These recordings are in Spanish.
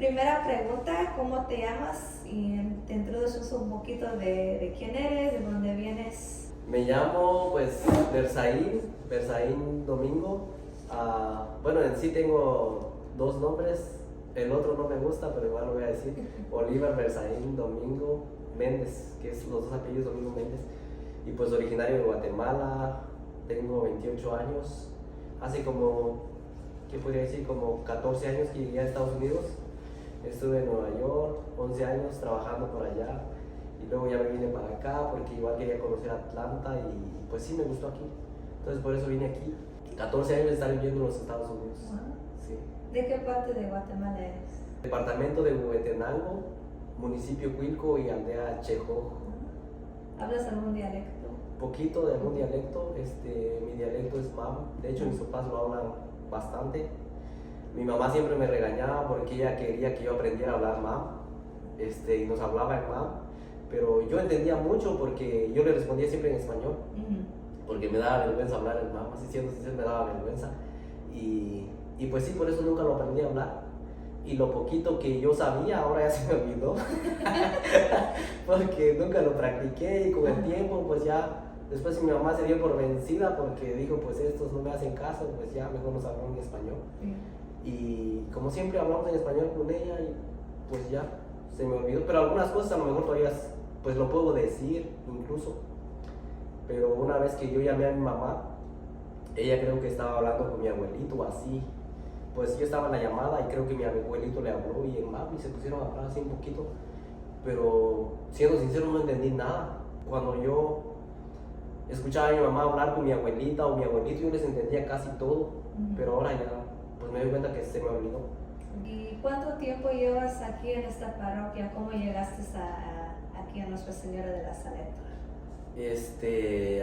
Primera pregunta, ¿cómo te llamas? Y te introduces un poquito de quién eres, de dónde vienes. Me llamo pues Berzaín Domingo. Bueno, en sí tengo dos nombres, el otro no me gusta, pero igual lo voy a decir. Oliver Berzaín Domingo Méndez, que es los dos apellidos Domingo Méndez. Y pues originario de Guatemala, tengo 28 años. Hace como, ¿qué podría decir? Como 14 años que llegué a Estados Unidos. Estuve en Nueva York, 11 años trabajando por allá. Y luego ya me vine para acá porque igual quería conocer Atlanta y pues sí me gustó aquí. Entonces por eso vine aquí. 14 años de estar viviendo en los Estados Unidos. Wow. Sí. ¿De qué parte de Guatemala eres? Departamento de Huehuetenango, municipio Cuilco y aldea Chejo. ¿Hablas algún dialecto? Poquito de algún dialecto. Mi dialecto es mam. De hecho mis papás lo hablan bastante. Mi mamá siempre me regañaba porque ella quería que yo aprendiera a hablar mam. Y nos hablaba en mam. Pero yo entendía mucho porque yo le respondía siempre en español, porque me daba vergüenza hablar en mamá, así siendo sincero, me daba vergüenza. Y pues sí, por eso nunca lo aprendí a hablar. Y lo poquito que yo sabía, ahora ya se me olvidó, porque nunca lo practiqué y con el tiempo, pues ya, después mi mamá se dio por vencida porque dijo, pues estos no me hacen caso, pues ya mejor nos hablamos en español. Y como siempre hablamos en español con ella y pues ya se me olvidó, pero algunas cosas a lo mejor todavía pues lo puedo decir incluso. Pero una vez que yo llamé a mi mamá, ella creo que estaba hablando con mi abuelito o así, pues yo estaba en la llamada y creo que mi abuelito le habló y en mami se pusieron a hablar así un poquito, pero siendo sincero no entendí nada. Cuando yo escuchaba a mi mamá hablar con mi abuelita o mi abuelito, yo les entendía casi todo, pero ahora ya pues me doy cuenta que se me olvidó. ¿Y cuánto tiempo llevas aquí en esta parroquia? ¿Cómo llegaste aquí a Nuestra Señora de la Saleta?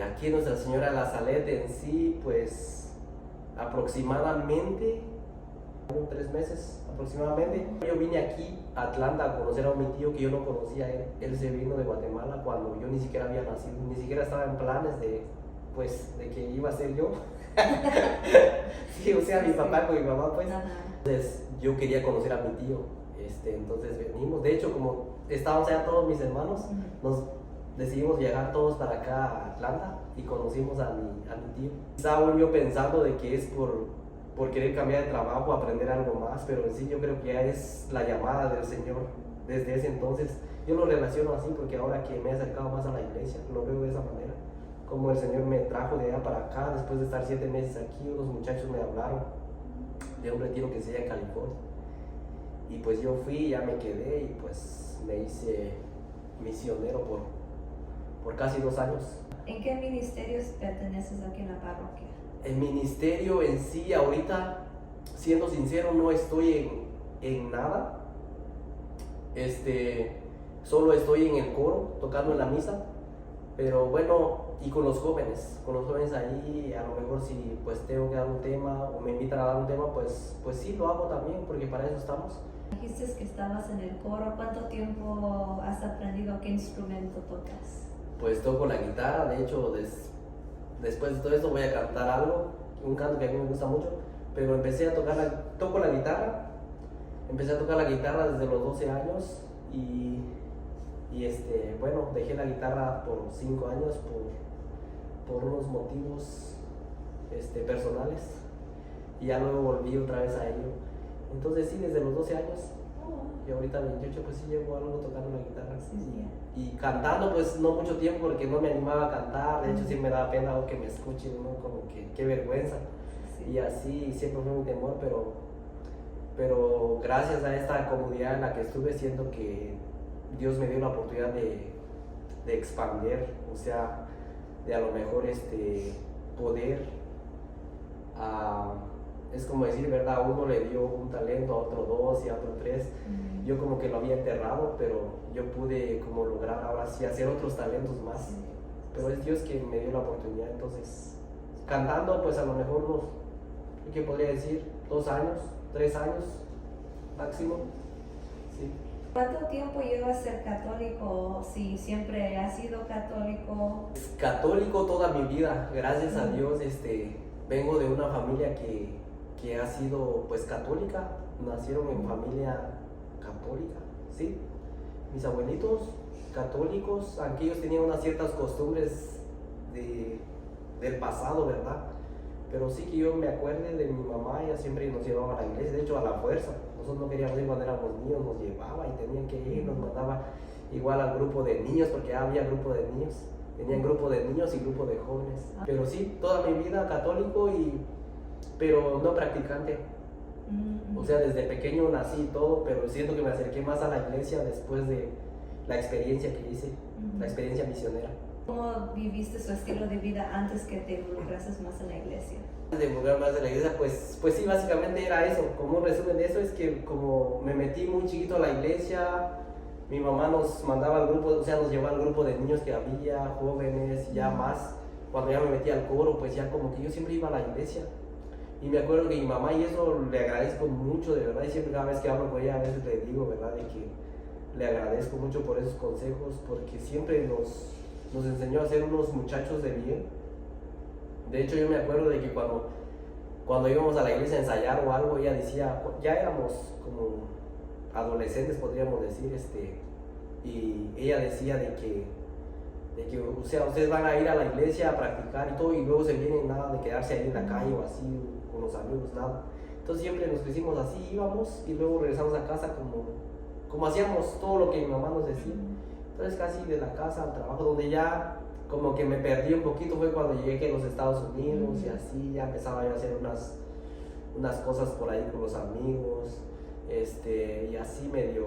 Aquí Nuestra Señora de la Saleta en sí, pues aproximadamente 3 meses aproximadamente. Yo vine aquí a Atlanta a conocer a mi tío que yo no conocía a él. Él se vino de Guatemala cuando yo ni siquiera había nacido, ni siquiera estaba en planes de que iba a ser yo. Sí, o sea, mi papá con mi mamá, pues. Entonces yo quería conocer a mi tío, entonces venimos. De hecho, como estábamos allá todos mis hermanos, nos decidimos viajar todos para acá a Atlanta y conocimos a mi tío. Estaba yo pensando de que es por querer cambiar de trabajo, aprender algo más, pero en sí yo creo que ya es la llamada del Señor desde ese entonces. Yo lo relaciono así porque ahora que me he acercado más a la iglesia, lo veo de esa manera. Como el Señor me trajo de allá para acá, después de estar 7 meses aquí, unos muchachos me hablaron de un retiro que se llama en California. Y pues yo fui, ya me quedé y pues me hice misionero por casi 2 años. ¿En qué ministerios perteneces aquí en la parroquia? El ministerio en sí, ahorita, siendo sincero, no estoy en nada. Solo estoy en el coro, tocando en la misa. Pero bueno, y con los jóvenes ahí, a lo mejor si pues tengo que dar un tema o me invitan a dar un tema, pues sí lo hago también, porque para eso estamos. Dijiste que estabas en el coro. ¿Cuánto tiempo has aprendido? ¿Qué instrumento tocas? Pues toco la guitarra, de hecho después de todo esto voy a cantar algo, un canto que a mí me gusta mucho, pero toco la guitarra, empecé a tocar la guitarra desde los 12 años y bueno, dejé la guitarra por 5 años por unos motivos personales y ya luego volví otra vez a ello. Entonces sí, desde los 12 años y ahorita 28 pues sí llevo algo tocando la guitarra. Sí. Y cantando pues no mucho tiempo porque no me animaba a cantar, de hecho sí me daba pena que me escuchen, ¿no? Como que qué vergüenza. Sí. Y así siempre fue un temor, pero gracias a esta comunidad en la que estuve, siento que Dios me dio la oportunidad de expandir, o sea, de a lo mejor poder, es como decir, ¿verdad? A uno le dio un talento, a otro 2 y a otro 3. Yo como que lo había enterrado, pero yo pude como lograr ahora sí hacer otros talentos más. Pero es Dios quien me dio la oportunidad. Entonces, cantando, pues a lo mejor unos, ¿qué podría decir? 2 años, 3 años máximo. Sí. ¿Cuánto tiempo llevas ser católico? Si siempre has sido católico. Católico toda mi vida, gracias a Dios. Vengo de una familia que ha sido pues católica. Nacieron en familia católica, ¿sí? Mis abuelitos católicos, aunque ellos tenían unas ciertas costumbres del pasado, ¿verdad? Pero sí que yo me acuerde de mi mamá, ella siempre nos llevaba a la iglesia, de hecho a la fuerza. Nosotros no queríamos ir cuando éramos niños, nos llevaba y tenían que ir, nos mandaba igual al grupo de niños, porque había grupo de niños. Tenían grupo de niños y grupo de jóvenes. Pero sí, toda mi vida católico, pero no practicante. O sea, desde pequeño nací y todo, pero siento que me acerqué más a la iglesia después de la experiencia que hice, la experiencia misionera. ¿Cómo viviste su estilo de vida antes que te involucrases más en la iglesia? Antes de involucrar más en la iglesia, pues sí, básicamente era eso. Como un resumen de eso es que como me metí muy chiquito a la iglesia, mi mamá nos mandaba al grupo, o sea, nos llevaba al grupo de niños que había, jóvenes, ya más. Cuando ya me metí al coro, pues ya como que yo siempre iba a la iglesia. Y me acuerdo que mi mamá, y eso le agradezco mucho, de verdad, y siempre cada vez que hablo con ella, a veces le digo, ¿verdad?, de que le agradezco mucho por esos consejos, porque siempre nos enseñó a ser unos muchachos de bien. De hecho, yo me acuerdo de que cuando íbamos a la iglesia a ensayar o algo, ella decía, ya éramos como adolescentes, podríamos decir, y ella decía de que, o sea, ustedes van a ir a la iglesia a practicar y todo, y luego se vienen, nada de quedarse ahí en la calle o así, con los amigos, nada. Entonces siempre nos crecimos así, íbamos y luego regresamos a casa como hacíamos todo lo que mi mamá nos decía. Entonces casi de la casa al trabajo, donde ya como que me perdí un poquito fue cuando llegué aquí a los Estados Unidos y así ya empezaba yo a hacer unas cosas por ahí con los amigos, y así medio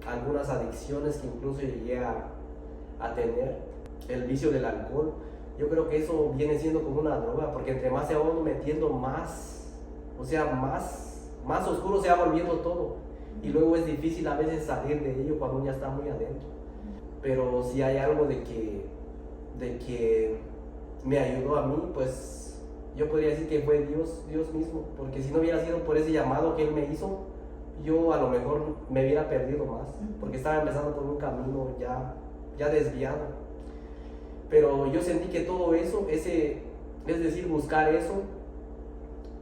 algunas adicciones que incluso llegué a tener. El vicio del alcohol, yo creo que eso viene siendo como una droga, porque entre más se va uno metiendo más, o sea, más oscuro se va volviendo todo, y luego es difícil a veces salir de ello cuando uno ya está muy adentro. Pero si hay algo de que me ayudó a mí, pues yo podría decir que fue Dios mismo, porque si no hubiera sido por ese llamado que Él me hizo, yo a lo mejor me hubiera perdido más, porque estaba empezando por un camino ya desviado. Pero yo sentí que todo eso, es decir, buscar eso,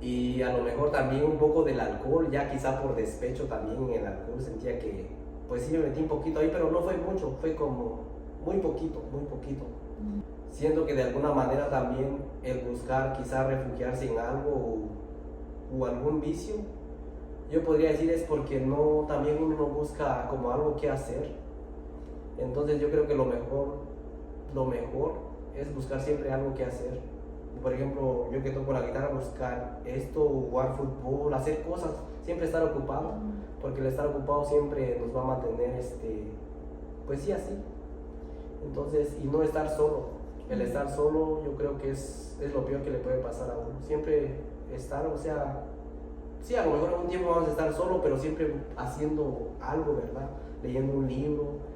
y a lo mejor también un poco del alcohol, ya quizá por despecho también en el alcohol, sentía que pues sí me metí un poquito ahí, pero no fue mucho, fue como muy poquito. Siento que de alguna manera también el buscar quizá refugiarse en algo o algún vicio, yo podría decir es porque también uno no busca como algo que hacer. Entonces yo creo que lo mejor es buscar siempre algo que hacer. Por ejemplo, yo que toco la guitarra, buscar esto, jugar fútbol, hacer cosas, siempre estar ocupado, porque el estar ocupado siempre nos va a mantener, pues sí, así. Entonces, y no estar solo. El estar solo yo creo que es lo peor que le puede pasar a uno. Siempre estar, o sea, sí, a lo mejor en un tiempo vamos a estar solo, pero siempre haciendo algo, ¿verdad? Leyendo un libro,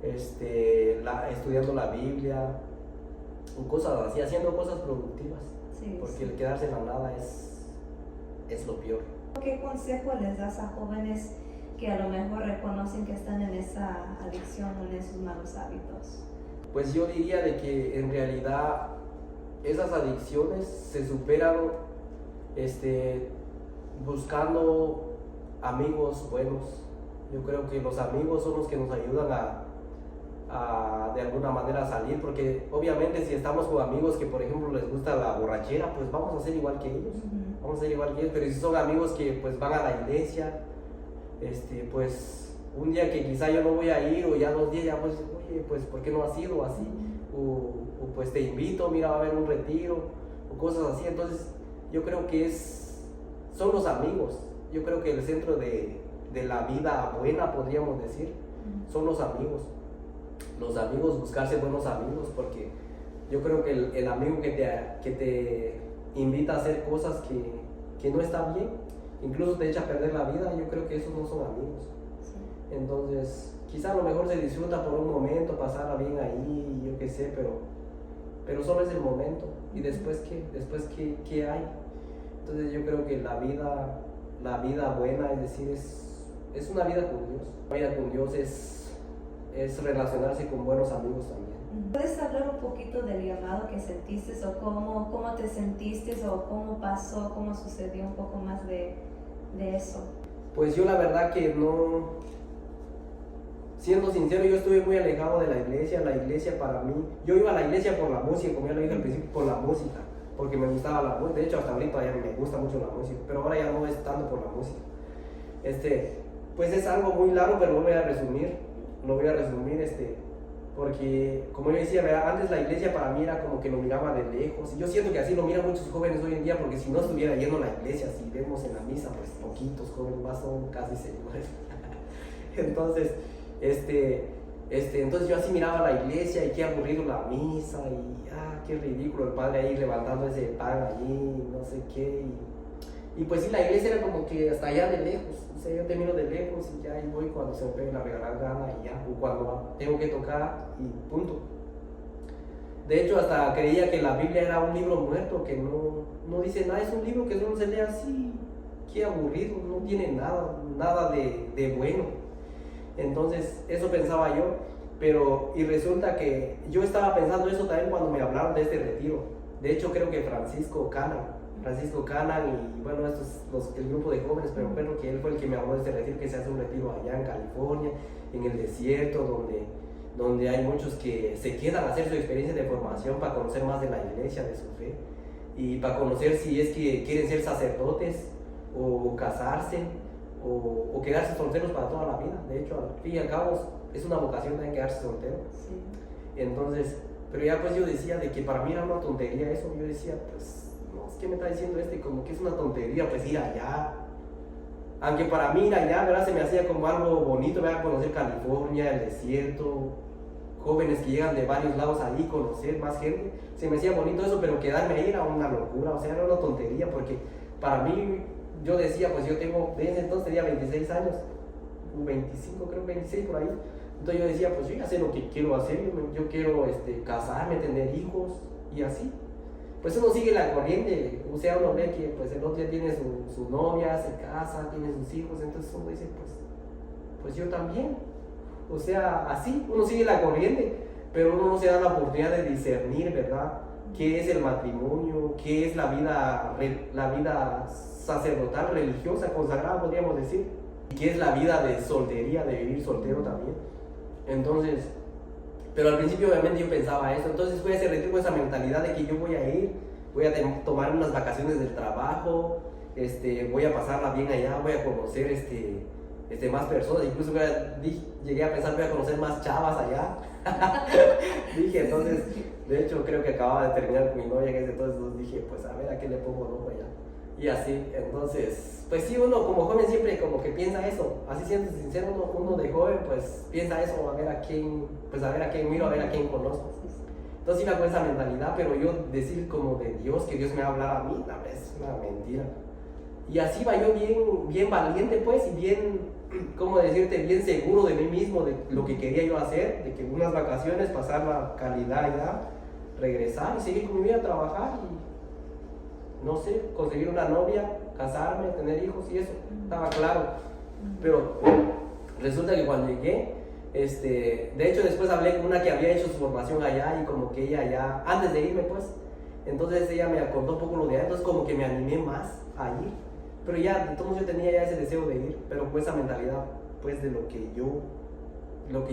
estudiando la Biblia, cosas así, haciendo cosas productivas. Sí, porque el quedarse en la nada es lo peor. ¿Qué consejo les das a jóvenes que a lo mejor reconocen que están en esa adicción o en esos malos hábitos? Pues yo diría de que en realidad esas adicciones se superan buscando amigos buenos. Yo creo que los amigos son los que nos ayudan a de alguna manera salir, porque obviamente si estamos con amigos que por ejemplo les gusta la borrachera, pues vamos a ser igual que ellos, pero si son amigos que pues van a la iglesia, pues un día que quizá yo no voy a ir, o ya 2 días ya pues, oye, pues ¿por qué no has ido así? O pues te invito, mira, va a haber un retiro, o cosas así. Entonces yo creo que son los amigos. Yo creo que el centro de la vida buena, podríamos decir, son los amigos. Los amigos, buscarse buenos amigos, porque yo creo que el amigo que te invita a hacer cosas que no está bien, incluso te echa a perder la vida, yo creo que esos no son amigos. Sí. Entonces, quizá a lo mejor se disfruta por un momento, pasarla bien ahí, yo qué sé, pero solo es el momento. ¿Y después qué hay? Entonces yo creo que la vida buena, es decir, es una vida con Dios. La vida con Dios es relacionarse con buenos amigos también. ¿Puedes hablar un poquito del llamado que sentiste o cómo te sentiste o cómo pasó, cómo sucedió, un poco más de eso? Pues yo la verdad que no, siendo sincero, yo estuve muy alejado de la iglesia para mí, yo iba a la iglesia por la música, como ya lo dije al principio, por la música, porque me gustaba la música, de hecho hasta ahorita ya me gusta mucho la música, pero ahora ya no es tanto por la música. Pues es algo muy largo, pero lo voy a resumir, porque como yo decía, ¿verdad? Antes la iglesia para mí era como que lo miraba de lejos, y yo siento que así lo miran muchos jóvenes hoy en día, porque si no estuviera yendo a la iglesia, si vemos en la misa, pues poquitos jóvenes más son casi señores. Entonces, entonces yo así miraba la iglesia y qué aburrido la misa y qué ridículo el padre ahí levantando ese pan allí, no sé qué. Y pues sí, la iglesia era como que hasta allá de lejos, o sea, yo te miro de lejos y ya ahí voy cuando se me pegue la regalada gana y ya, o cuando tengo que tocar y punto. De hecho, hasta creía que la Biblia era un libro muerto, que no dice nada, es un libro que solo se lee así, qué aburrido, no tiene nada de bueno. Entonces, eso pensaba yo, y resulta que yo estaba pensando eso también cuando me hablaron de este retiro. De hecho, creo que Francisco Canan y bueno, el grupo de jóvenes, pero creo que él fue el que me habló de este retiro, que se hace un retiro allá en California, en el desierto, donde hay muchos que se quedan a hacer su experiencia de formación para conocer más de la iglesia, de su fe, y para conocer si es que quieren ser sacerdotes o casarse, o quedarse solteros para toda la vida. De hecho, al fin y al cabo, es una vocación también quedarse soltero. Sí. Entonces, pero ya pues yo decía de que para mí era una tontería eso. Yo decía, pues, no, ¿qué me está diciendo como que es una tontería, pues ir allá? Aunque para mí ir allá, ¿verdad? Se me hacía como algo bonito, ¿verdad? Conocer California, el desierto, jóvenes que llegan de varios lados ahí, conocer más gente. Se me hacía bonito eso, pero quedarme ahí era una locura, o sea, era una tontería, porque para mí, yo decía, pues yo tengo, de ese entonces tenía 26 años, 25, creo 26 por ahí. Entonces yo decía, pues yo ya sé lo que quiero hacer, yo quiero casarme, tener hijos y así. Pues uno sigue la corriente, o sea, uno ve que pues el otro ya tiene su novia, se casa, tiene sus hijos, entonces uno dice, pues yo también. O sea, así, uno sigue la corriente, pero uno no se da la oportunidad de discernir, ¿verdad? ¿Qué es el matrimonio? ¿Qué es la vida sacerdotal, religiosa, consagrada, podríamos decir? ¿Y qué es la vida de soltería, de vivir soltero también? Entonces, pero al principio obviamente yo pensaba eso, entonces fui a ese retiro con esa mentalidad de que yo voy a ir, voy a tomar unas vacaciones del trabajo, voy a pasarla bien allá, voy a conocer más personas, incluso llegué a pensar voy a conocer más chavas allá. Dije, entonces, de hecho creo que acababa de terminar con mi novia en ese entonces, dije, pues a ver a qué le pongo el ojo allá. Y así, entonces, pues sí, uno como joven siempre como que piensa eso, así siendo sincero, uno de joven pues piensa eso, a ver a quién miro, a ver a quién conozco. Entonces iba con esa mentalidad, pero yo decir como de Dios, que Dios me va a hablar a mí, no, es una mentira. Y así iba yo bien valiente pues, y bien, ¿cómo decirte? Bien seguro de mí mismo, de lo que quería yo hacer, de que unas vacaciones, pasar la calidad allá, regresar y seguir con mi vida, trabajar y no sé, conseguir una novia, casarme, tener hijos y eso, estaba claro. Pero resulta que cuando llegué, de hecho después hablé con una que había hecho su formación allá y como que ella ya, antes de irme pues, entonces ella me contó un poco lo de allá, entonces como que me animé más a ir. Pero ya, de todos modos yo tenía ya ese deseo de ir, pero con esa mentalidad pues de lo que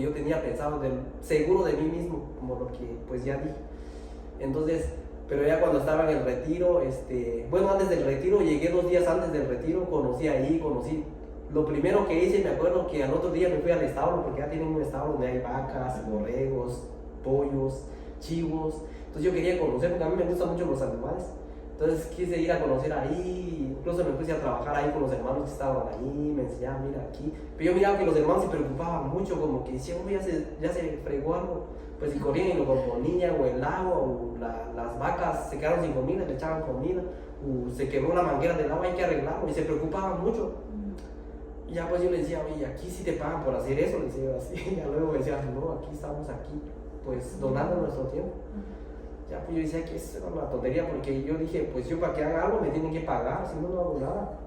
yo tenía pensado, seguro de mí mismo, como lo que pues ya dije. Entonces, pero ya cuando estaba en el retiro, bueno, antes del retiro, llegué 2 días antes del retiro, conocí. Lo primero que hice, me acuerdo que al otro día me fui al establo, porque ya tienen un establo donde hay vacas, borregos, pollos, chivos. Entonces yo quería conocer, porque a mí me gustan mucho los animales. Entonces quise ir a conocer ahí, incluso me puse a trabajar ahí con los hermanos que estaban ahí, me enseñaban, mira aquí. Pero yo miraba que los hermanos se preocupaban mucho, como que decían, ya se fregó algo. Pues si corrían y lo componían, o el agua, o las vacas se quedaron sin comida, le echaban comida, o se quebró la manguera del agua, hay que arreglarlo, y se preocupaban mucho. Y ya pues yo les decía, oye, aquí sí te pagan por hacer eso, les decía así. Y luego me decía, no, aquí estamos pues donando nuestro tiempo. Ya pues yo decía que eso era una tontería, porque yo dije, pues yo para que haga algo me tienen que pagar, si no, no hago nada.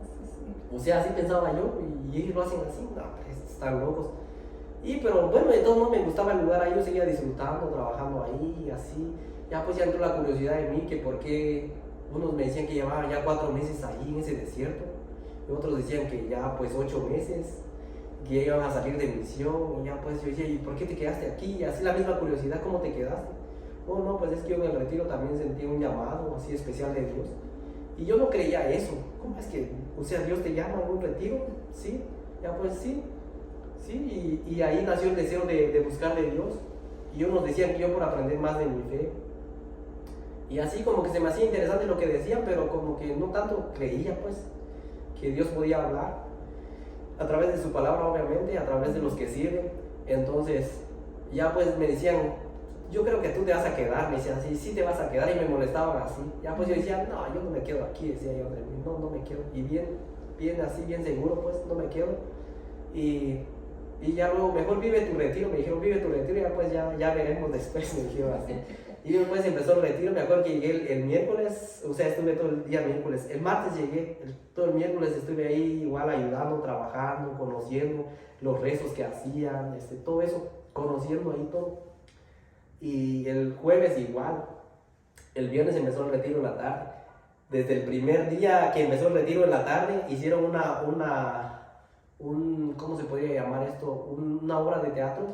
O sea, así pensaba yo, y ellos lo hacen así, no, pues están locos. Pero bueno, de todos modos me gustaba el lugar ahí, yo seguía disfrutando, trabajando ahí y así. Ya pues ya entró la curiosidad de mí, que por qué unos me decían que llevaba ya 4 meses ahí en ese desierto. y otros decían que ya pues 8 meses, que ya iban a salir de misión, y ya pues yo decía, ¿y por qué te quedaste aquí? Y así la misma curiosidad, ¿cómo te quedaste? Oh no, pues es que yo en el retiro también sentí un llamado así especial de Dios, y yo no creía eso. ¿Cómo es que, o sea, Dios te llama a un retiro? Sí, ya pues sí, sí, y ahí nació el deseo de buscar de Dios, y unos decían que yo por aprender más de mi fe, y así como que se me hacía interesante lo que decían, pero como que no tanto creía pues que Dios podía hablar a través de su palabra, obviamente, a través de los que sirven. Entonces ya pues me decían, yo creo que tú te vas a quedar, me decían, sí, sí te vas a quedar, y me molestaban así. Ya pues yo decía, no, yo no me quedo aquí, decía yo, no, no me quedo, y bien así, bien seguro pues, no me quedo. Y ya luego, mejor vive tu retiro, me dijeron, vive tu retiro, y ya pues ya veremos después, me dijeron así. Y después empezó el retiro. Me acuerdo que llegué el miércoles, o sea, estuve todo el día miércoles. El martes llegué, todo el miércoles estuve ahí igual ayudando, trabajando, conociendo los rezos que hacían, todo eso, conociendo ahí todo. Y el jueves igual, el viernes empezó el retiro en la tarde. Desde el primer día que empezó el retiro en la tarde, hicieron ¿cómo se podría llamar esto? Una obra de teatro,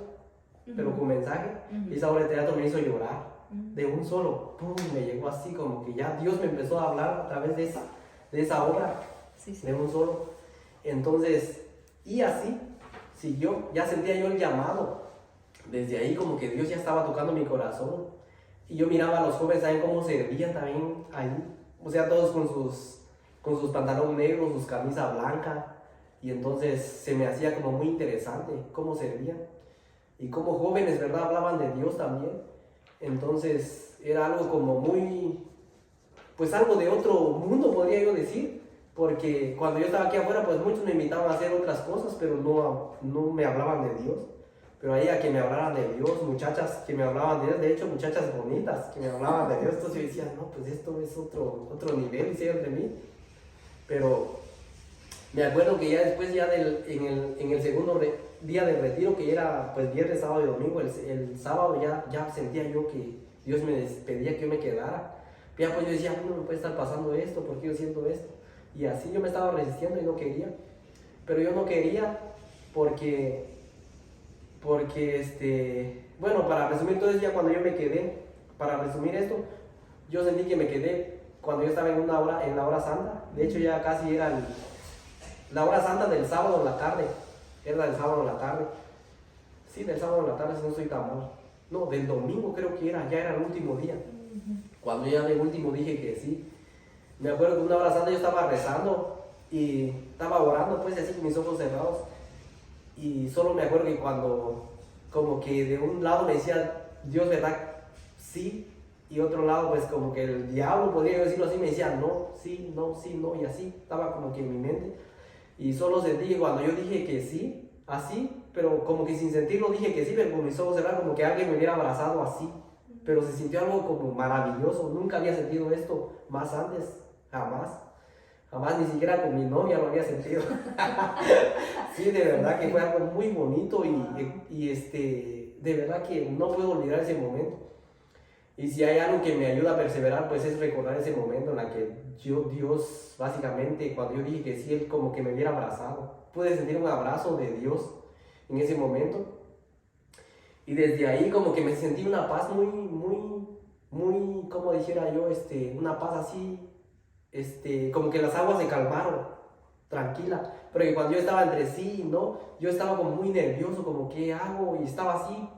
pero con mensaje. Y esa obra de teatro me hizo llorar. De un solo, ¡pum!, me llegó así, como que ya Dios me empezó a hablar a través de esa obra, sí. De un solo. Entonces, y así, siguió, ya sentía yo el llamado. Desde ahí como que Dios ya estaba tocando mi corazón. Y yo miraba a los jóvenes, ¿saben cómo servían también ahí? O sea, todos con sus pantalones negros, sus camisas blancas. Y entonces se me hacía como muy interesante cómo servían. Y como jóvenes, ¿verdad?, hablaban de Dios también. Entonces era algo como muy, pues algo de otro mundo, podría yo decir, porque cuando yo estaba aquí afuera, pues muchos me invitaban a hacer otras cosas, pero no me hablaban de Dios. Pero ahí a que me hablaran de Dios, muchachas que me hablaban de Dios, de hecho muchachas bonitas que me hablaban de Dios, entonces yo decía, no, pues esto es otro nivel, hicieron de mí. Pero me acuerdo que ya después, ya en el segundo día del retiro, que era pues viernes, sábado y domingo, el sábado ya sentía yo que Dios me pedía que yo me quedara. Ya pues yo decía, no me puede estar pasando esto, ¿por qué yo siento esto? Y así yo me estaba resistiendo y no quería. Pero yo no quería porque bueno, para resumir todo eso, ya cuando yo me quedé, para resumir esto, yo sentí que me quedé cuando yo estaba en la hora santa. De hecho ya casi era la hora santa del sábado en la tarde. Era del sábado en la tarde. Sí, del sábado en la tarde, si no estoy tan mal. No, del domingo creo que ya era el último día. Cuando ya de último dije que sí. Me acuerdo que una hora santa yo estaba rezando y estaba orando, pues así con mis ojos cerrados. Y solo me acuerdo que cuando, como que de un lado me decía Dios, ¿verdad? Sí. Y otro lado, pues como que el diablo, podría decirlo así, me decía no, sí, no, sí, no. Y así estaba como que en mi mente. Y solo sentí que cuando yo dije que sí, así, pero como que sin sentirlo dije que sí, pero con mis ojos cerrados, como que alguien me hubiera abrazado así. Pero se sintió algo como maravilloso. Nunca había sentido esto más antes, jamás. Jamás, ni siquiera con mi novia lo había sentido. Sí, de verdad que fue algo muy bonito y de verdad que no puedo olvidar ese momento. Y si hay algo que me ayuda a perseverar, pues es recordar ese momento en el que Dios, básicamente, cuando yo dije que sí, Él como que me hubiera abrazado. Pude sentir un abrazo de Dios en ese momento. Y desde ahí como que me sentí una paz muy, como dijera yo, una paz así, como que las aguas se calmaron, tranquila. Pero que cuando yo estaba entre sí y no, yo estaba como muy nervioso, como ¿qué hago? Y estaba así,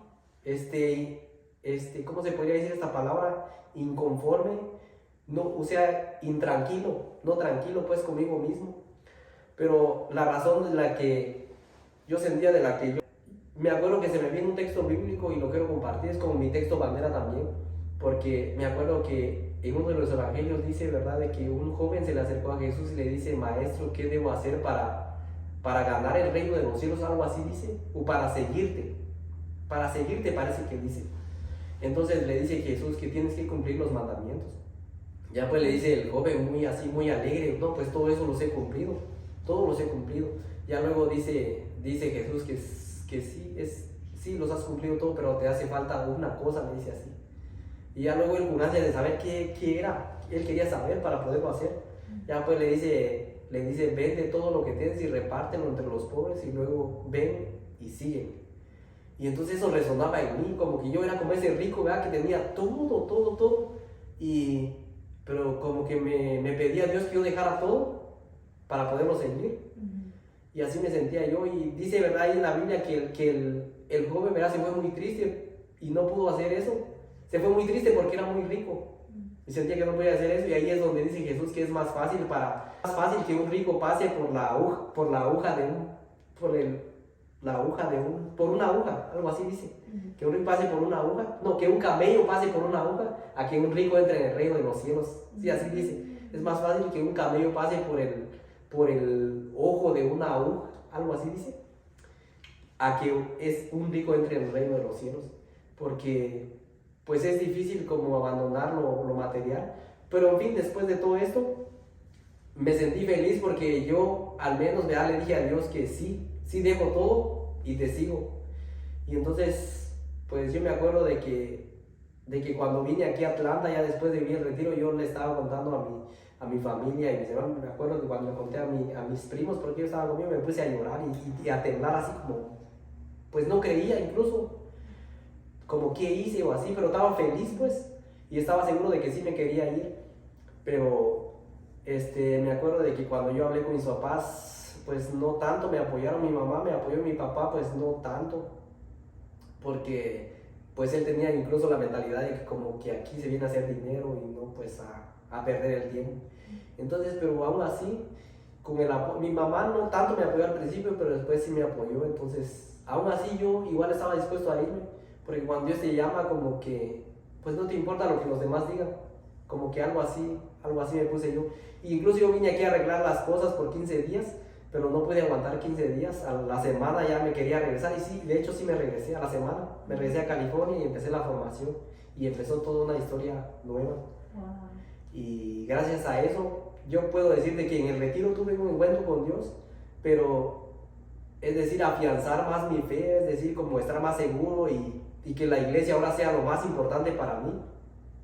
¿cómo se podría decir esta palabra? Inconforme, no, o sea, intranquilo, no tranquilo pues conmigo mismo. Pero la razón de la que yo sentía, me acuerdo que se me viene un texto bíblico y lo quiero compartir, es como mi texto bandera también, porque me acuerdo que en uno de los evangelios dice, ¿verdad?, de que un joven se le acercó a Jesús y le dice, maestro, ¿qué debo hacer para ganar el reino de los cielos? Algo así dice, o para seguirte parece que dice. Entonces le dice Jesús que tienes que cumplir los mandamientos. Ya pues le dice el joven muy así, muy alegre, no, pues todo eso los he cumplido, todos los he cumplido. Ya luego dice Jesús que sí, los has cumplido todo, pero te hace falta una cosa, le dice así. Y ya luego él con ansia de saber qué era, él quería saber para poderlo hacer. Ya pues le dice le dice, vende todo lo que tienes y repártelo entre los pobres y luego ven y siguen. Y entonces eso resonaba en mí, como que yo era como ese rico, ¿verdad? Que tenía todo. Pero como que me pedía a Dios que yo dejara todo para poderlo seguir. Y así me sentía yo. Y dice, ¿verdad? Ahí en la Biblia que el joven, ¿verdad? Se fue muy triste y no pudo hacer eso. Se fue muy triste porque era muy rico. Y sentía que no podía hacer eso. Y ahí es donde dice Jesús que es más fácil que un rico pase por una aguja, algo así dice. Que un rico pase por una aguja. No, que un camello pase por una aguja a que un rico entre en el reino de los cielos. Sí, así dice. Es más fácil que un camello pase por el ojo de una aguja, algo así dice, a que un rico entre en el reino de los cielos. Porque pues es difícil como abandonar lo material. Pero en fin, después de todo esto, me sentí feliz porque yo al menos le dije a Dios que sí dejo todo y te sigo. Y entonces, pues yo me acuerdo de que cuando vine aquí a Atlanta, ya después de vivir el retiro, yo le estaba contando a mi familia y mis hermanos. Me acuerdo que cuando le conté a mis primos, porque yo estaba conmigo, me puse a llorar y a temblar así como, pues no creía incluso, como qué hice o así, pero estaba feliz pues, y estaba seguro de que sí me quería ir. Pero me acuerdo de que cuando yo hablé con mis papás, pues no tanto me apoyaron. Mi mamá me apoyó, mi papá pues no tanto, porque pues él tenía incluso la mentalidad de que como que aquí se viene a hacer dinero y no pues a perder el tiempo. Entonces, pero aún así, mi mamá no tanto me apoyó al principio, pero después sí me apoyó. Entonces, aún así yo igual estaba dispuesto a irme, porque cuando Dios te llama como que pues no te importa lo que los demás digan, como que algo así me puse yo. Y incluso yo vine aquí a arreglar las cosas por 15 días, pero no pude aguantar 15 días. A la semana ya me quería regresar, y sí, de hecho sí me regresé a la semana. Me regresé a California y empecé la formación, y empezó toda una historia nueva. Wow. Y gracias a eso, yo puedo decirte que en el retiro tuve un encuentro con Dios, pero es decir, afianzar más mi fe, es decir, como estar más seguro y que la iglesia ahora sea lo más importante para mí.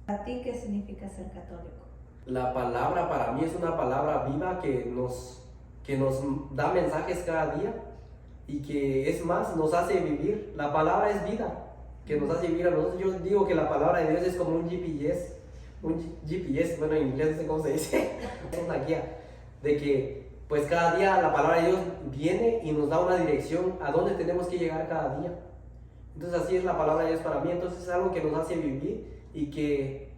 ¿Para ti qué significa ser católico? La palabra para mí es una palabra viva que nos da mensajes cada día y que es más, nos hace vivir. La palabra es vida, que nos hace vivir a nosotros. Yo digo que la palabra de Dios es como un GPS, bueno, en inglés no sé cómo se dice, es una guía, de que pues cada día la palabra de Dios viene y nos da una dirección a dónde tenemos que llegar cada día. Entonces así es la palabra de Dios para mí. Entonces es algo que nos hace vivir y que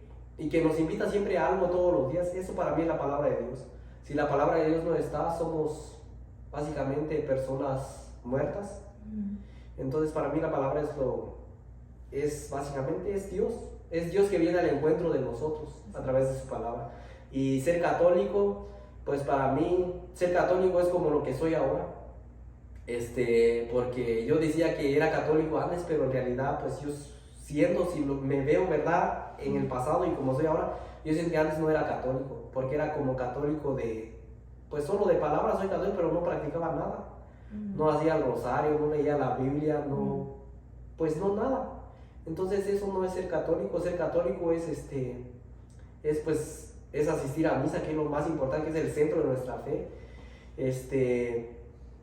nos invita siempre a algo todos los días. Eso para mí es la palabra de Dios. Si la palabra de Dios no está, somos básicamente personas muertas. Entonces para mí la palabra básicamente es Dios. Es Dios que viene al encuentro de nosotros a través de su palabra. Y ser católico, pues para mí ser católico es como lo que soy ahora. Porque yo decía que era católico antes, pero en realidad pues yo si me veo, ¿verdad?, en el pasado y como soy ahora, yo siento que antes no era católico, porque era como católico pues solo de palabras soy católico, pero no practicaba nada. No hacía el rosario, no leía la Biblia, pues no nada. Entonces eso no es ser católico es asistir a misa, que es lo más importante, que es el centro de nuestra fe.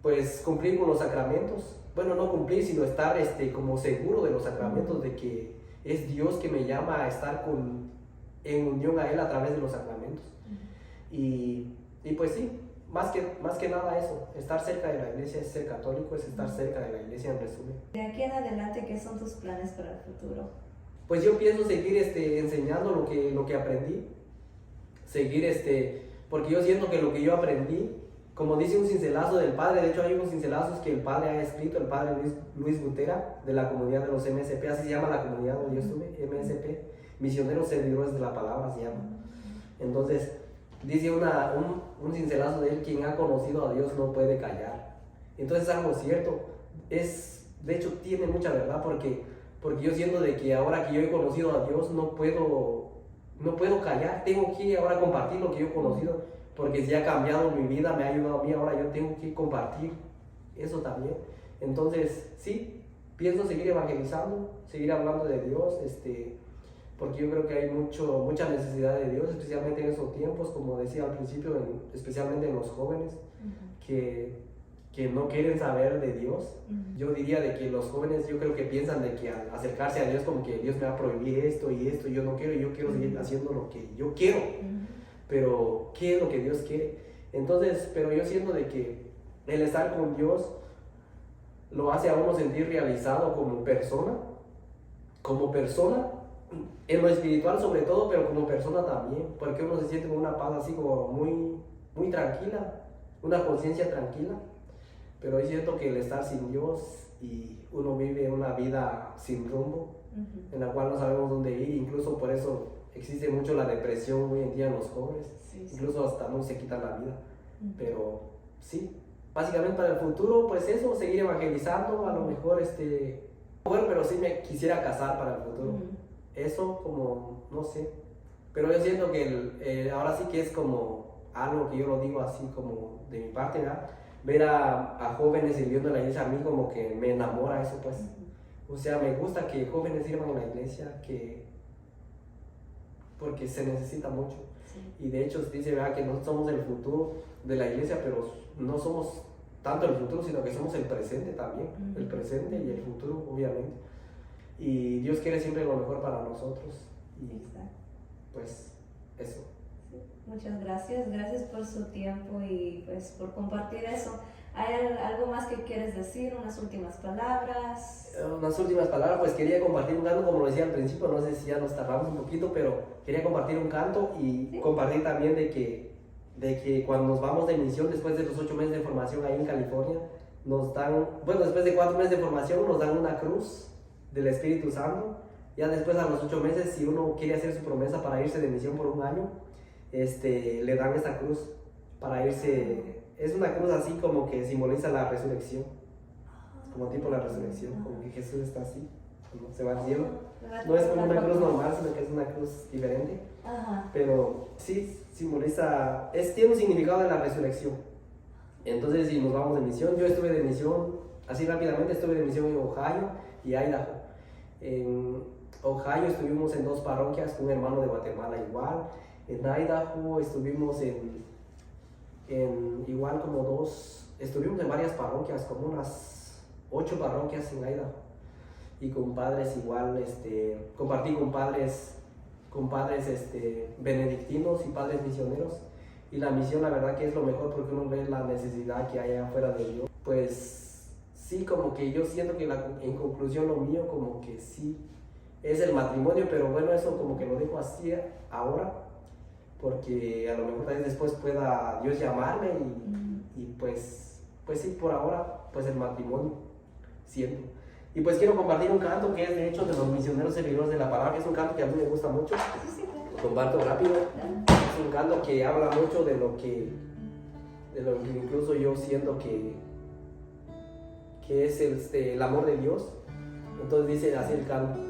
Pues cumplir con los sacramentos, bueno, no cumplir, sino estar como seguro de los sacramentos, de que es Dios que me llama a estar en unión a Él a través de los sacramentos. Y pues sí, más que nada eso, estar cerca de la iglesia es ser católico, es estar cerca de la iglesia en resumen. De aquí en adelante, ¿qué son tus planes para el futuro? Pues yo pienso seguir enseñando lo que aprendí, porque yo siento que lo que yo aprendí, como dice un cincelazo del padre, de hecho hay unos cincelazos que el padre ha escrito, el padre Luis Butera, de la comunidad de los MSP, así se llama la comunidad donde yo estuve, MSP, Misioneros Servidores de la Palabra se llama. Entonces, dice un cincelazo de él: quien ha conocido a Dios no puede callar. Entonces es algo cierto, de hecho tiene mucha verdad, porque yo siento de que ahora que yo he conocido a Dios no puedo callar, tengo que ahora compartir lo que yo he conocido. Porque si ha cambiado mi vida, me ha ayudado a mí, ahora yo tengo que compartir eso también. Entonces, sí, pienso seguir evangelizando, seguir hablando de Dios, porque yo creo que hay mucha necesidad de Dios, especialmente en estos tiempos, como decía al principio, especialmente en los jóvenes, que no quieren saber de Dios. Yo diría de que los jóvenes, yo creo que piensan de que al acercarse a Dios, como que Dios me va a prohibir esto y esto, y yo no quiero, y yo quiero seguir haciendo lo que yo quiero. Pero, ¿qué es lo que Dios quiere? Entonces, pero yo siento de que el estar con Dios lo hace a uno sentir realizado como persona, en lo espiritual sobre todo, pero como persona también, porque uno se siente con una paz así como muy, muy tranquila, una conciencia tranquila. Pero es cierto que el estar sin Dios y uno vive una vida sin rumbo, en la cual no sabemos dónde ir, incluso por eso existe mucho la depresión hoy en día en los jóvenes, incluso hasta no se quitan la vida. Pero sí, básicamente para el futuro, pues eso, seguir evangelizando, a lo mejor bueno, pero sí me quisiera casar para el futuro. Eso como, no sé, pero yo siento que ahora sí que es como algo que yo lo digo así como de mi parte, ¿verdad? Ver a jóvenes sirviendo en la iglesia, a mí como que me enamora eso, pues. O sea, me gusta que jóvenes sirvan en la iglesia, porque se necesita mucho. Y de hecho dice, ¿verdad?, que nosotros somos el futuro de la iglesia, pero no somos tanto el futuro, sino que somos el presente también, el presente y el futuro, obviamente. Y Dios quiere siempre lo mejor para nosotros. Y pues eso. Sí. Muchas gracias por su tiempo y pues por compartir eso. ¿Hay algo más que quieres decir? ¿Unas últimas palabras? Unas últimas palabras, pues quería compartir un canto, como lo decía al principio, no sé si ya nos tardamos un poquito, pero quería compartir un canto y compartir también de que cuando nos vamos de misión, después de los 8 meses de formación ahí en California, nos dan, bueno, después de 4 meses de formación nos dan una cruz del Espíritu Santo. Ya después, a los 8 meses, si uno quiere hacer su promesa para irse de misión por un año, le dan esta cruz para irse. Es una cruz así como que simboliza la resurrección, como tipo la resurrección, como que Jesús está así, como se va al cielo. No es como una cruz normal, sino que es una cruz diferente. Pero sí simboliza, tiene un significado de la resurrección. Entonces, si nos vamos de misión, yo estuve de misión, así rápidamente, estuve de misión en Ohio y Idaho. En Ohio estuvimos en 2 parroquias con un hermano de Guatemala igual. En Idaho estuvimos igual como estuvimos en varias parroquias, como unas 8 parroquias en Idaho. Y con padres igual, compartí con padres benedictinos y padres misioneros. Y la misión, la verdad que es lo mejor, porque uno ve la necesidad que hay afuera de Dios. Pues sí, como que yo siento que en conclusión lo mío como que sí es el matrimonio, pero bueno, eso como que lo dejo así ahora, porque a lo mejor tal vez después pueda Dios llamarme y pues sí, por ahora, pues el matrimonio, siento. Y pues quiero compartir un canto que es de hecho de los misioneros servidores de la palabra, que es un canto que a mí me gusta mucho. Lo comparto rápido. Es un canto que habla mucho de lo que incluso yo siento que es el amor de Dios. Entonces dice así el canto.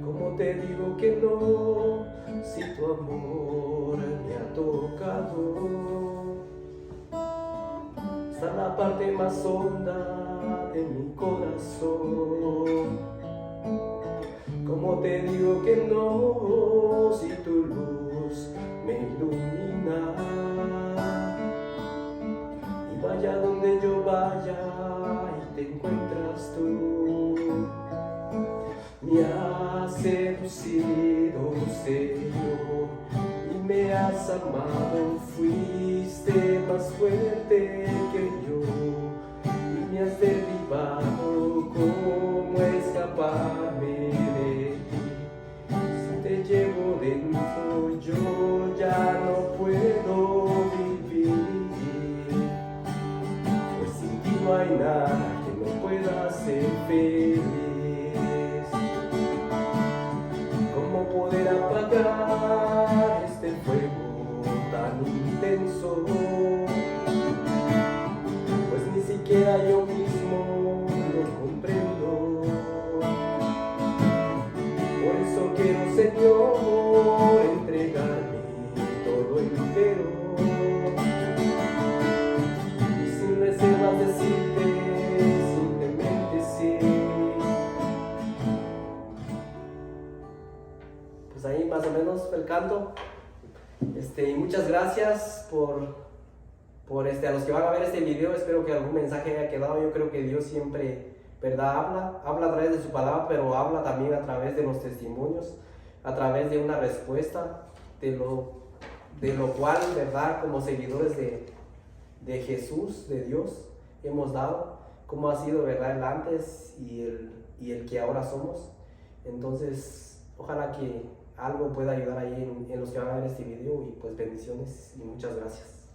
¿Cómo te digo que no, si tu amor me ha tocado? Está la parte más honda de mi corazón. ¿Cómo te digo que no, si tu luz me ilumina? Y vaya donde yo vaya y te encuentras tú. Me has seducido, Señor, y me has amado. Fuiste más fuerte que yo y me has derribado. ¿Cómo escaparme de ti? Si te llevo dentro, yo ya no puedo vivir, pues sin ti no hay nada que me pueda hacer feliz. ¿Cómo poder apagar este fuego tan intenso? Pues ni siquiera yo mismo lo comprendo. Por eso quiero, Señor, entregarme Y muchas gracias a los que van a ver este video. Espero que algún mensaje haya quedado. Yo creo que Dios siempre, ¿verdad? Habla a través de su palabra, pero habla también a través de los testimonios, a través de una respuesta, de lo cual, ¿verdad? Como seguidores de Jesús, de Dios, hemos dado, cómo ha sido, ¿verdad? El antes y el que ahora somos. Entonces, ojalá que algo pueda ayudar ahí en los que van a ver este video, y pues bendiciones y muchas gracias.